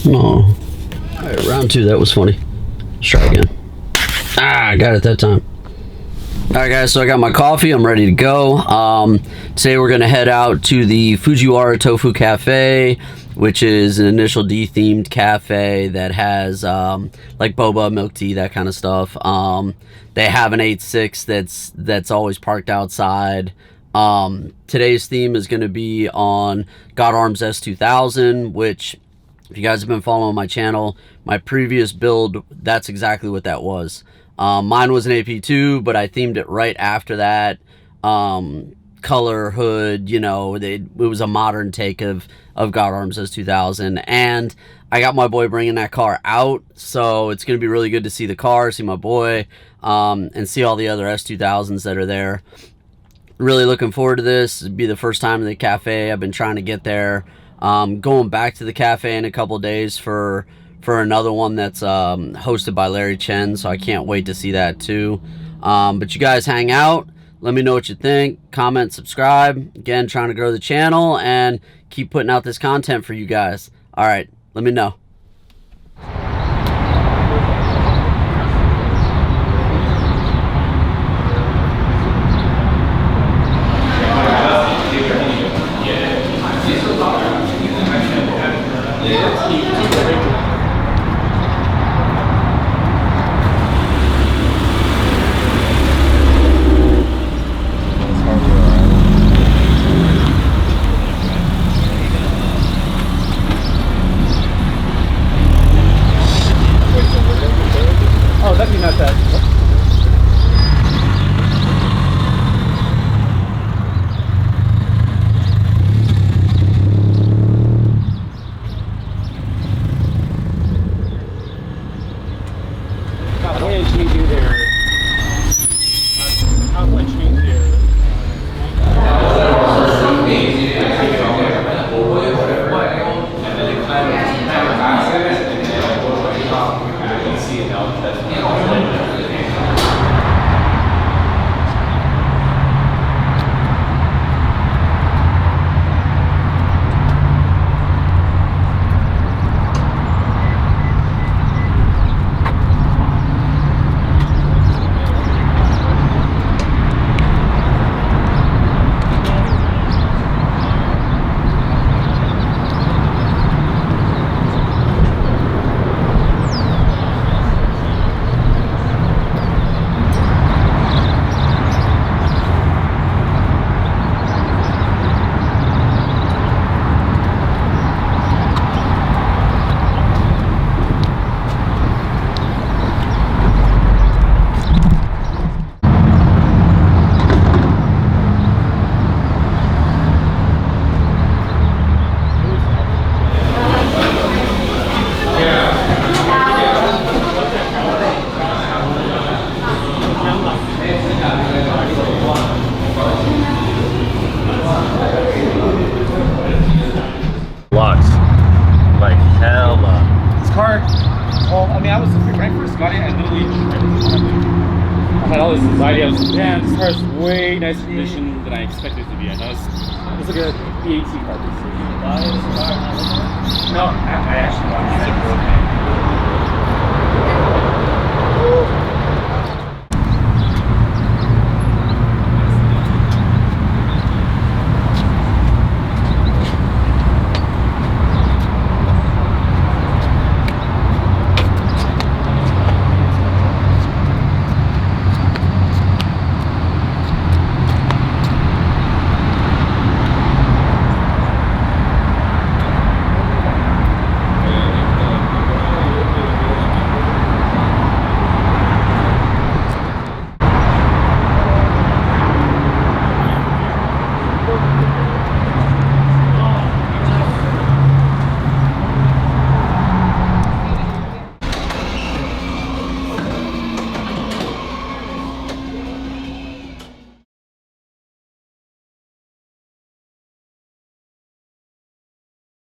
No. Alright, round two. That was funny. Let's try again. I got it that time. Alright guys, so I got my coffee, I'm ready to go. Today we're going to head out to the Fujiwara Cafe, which is an initial D themed cafe that has like boba, milk tea, that kind of stuff. They have an 8.6 that's always parked outside. Today's theme is going to be on God Arms S2000, which if you guys have been following my channel, my previous build, that's exactly what that was. Mine was an AP2, but I themed it right after that. Color, hood, you know, it was a modern take of God Arms S2000. And I got my boy bringing that car out, so it's going to be really good to see the car, see my boy, and see all the other S2000s that are there. Really looking forward to this. It'll be the first time in the cafe. I've been trying to get there. Going back to the cafe in a couple days for another one that's hosted by Larry Chen, so I can't wait to see that too. But you guys hang out, let me know what you think, comment, subscribe. Again, trying to grow the channel and keep putting out this content for you guys. All right, let me know. Lots. Like hella. This car, well, I mean, I was, when I first got it, I had all this anxiety. I was like, damn, this car is way nicer condition than I expected it to be. I know it's like a BAT car. No, I actually bought it.